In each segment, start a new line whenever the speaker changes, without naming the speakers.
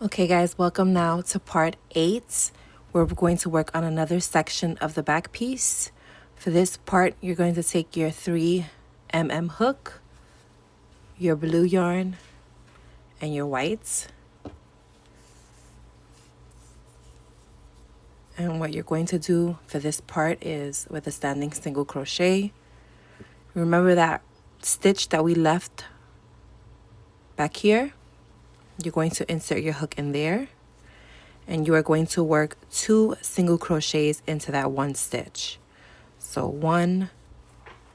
Okay guys, welcome now to part 8 where we're going to work on another section of the back piece. For this part, you're going to take your 3mm hook, your blue yarn, and your whites. And what you're going to do for this part is with a standing single crochet. Remember that stitch that we left back here? You're going to insert your hook in there. And you are going to work 2 single crochets into that one stitch. So 1,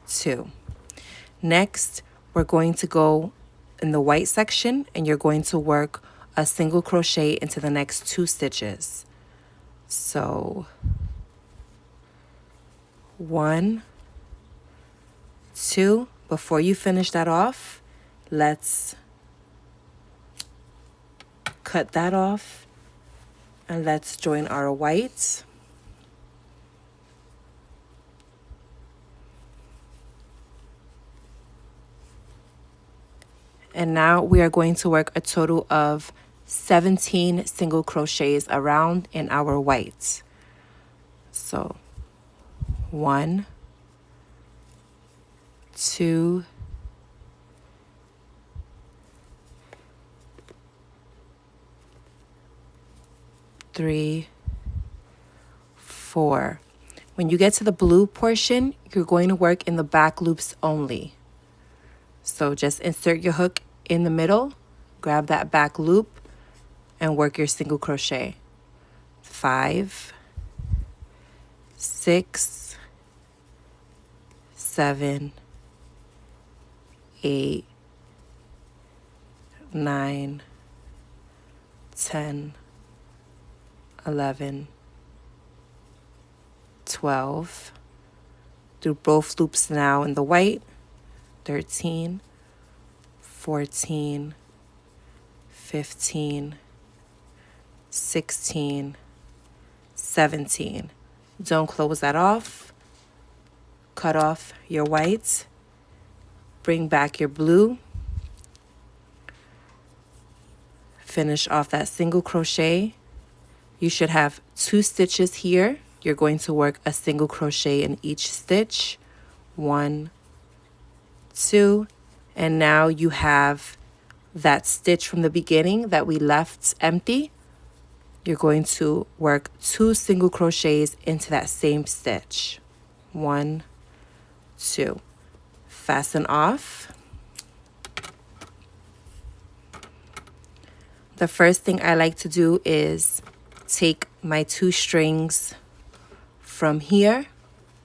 2. Next, we're going to go in the white section and you're going to work a single crochet into the next 2 stitches. So 1, 2. Before you finish that off, let's cut that off and let's join our whites. And now we are going to work a total of 17 single crochets around in our whites. So 1, 2, 3, 4. When you get to the blue portion, you're going to work in the back loops only. So just insert your hook in the middle, grab that back loop, and work your single crochet. 5, 6, 7, 8, 9, 10, 11, 12. Do both loops now in the white. 13, 14, 15, 16, 17. Don't close that off. Cut off your whites. Bring back your blue. Finish off that single crochet. You should have 2 stitches here. You're going to work a single crochet in each stitch. 1, 2, and now you have that stitch from the beginning that we left empty. You're going to work 2 single crochets into that same stitch. 1, 2. Fasten off. The first thing I like to do is take my 2 strings from here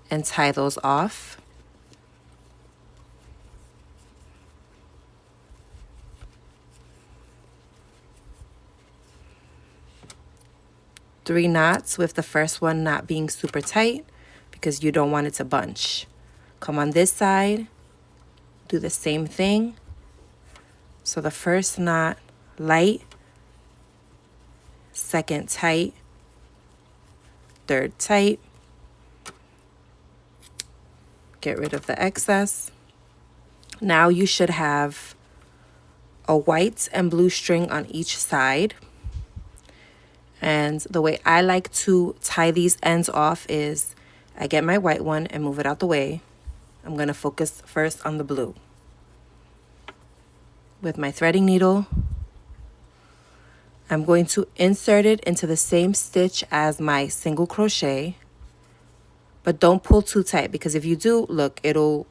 and tie those off. Three knots with the first one not being super tight because you don't want it to bunch. Come on this side, do the same thing. So the first knot light, second tight, third tight. Get rid of the excess. Now you should have a white and blue string on each side. And the way I like to tie these ends off is I get my white one and move it out the way. I'm going to focus first on the blue. With my threading needle, I'm going to insert it into the same stitch as my single crochet. But don't pull too tight because if you do, look, it'll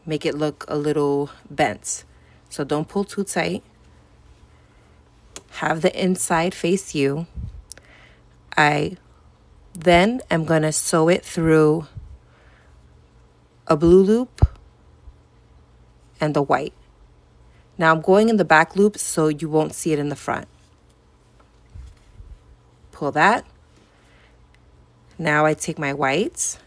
make it look a little bent. So don't pull too tight. Have the inside face you. I then am going to sew it through a blue loop and the white. Now I'm going in the back loop so you won't see it in the front. Pull that. Now I take my whites.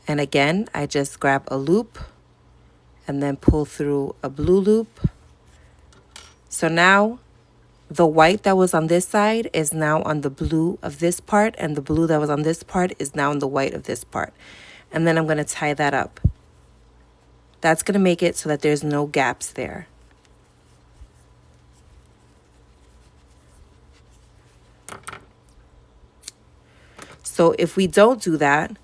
And again, I just grab a loop and then pull through a blue loop. So now the white that was on this side is now on the blue of this part, and the blue that was on this part is now on the white of this part. And then I'm going to tie that up. That's going to make it so that there's no gaps there. So if we don't do that,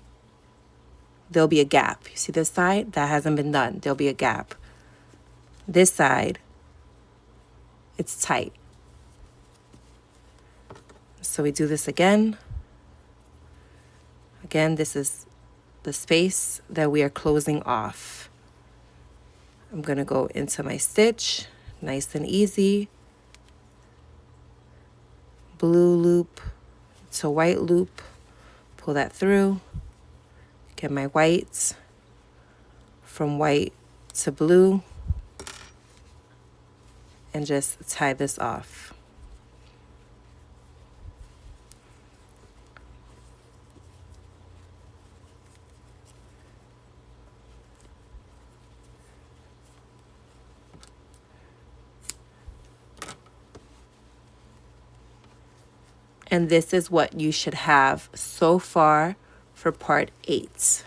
there'll be a gap. You see this side? That hasn't been done. There'll be a gap. This side, it's tight. So we do this again. Again, this is the space that we are closing off. I'm going to go into my stitch, nice and easy. Blue loop to white loop, pull that through, get my whites, from white to blue, and just tie this off. And this is what you should have so far for part 8.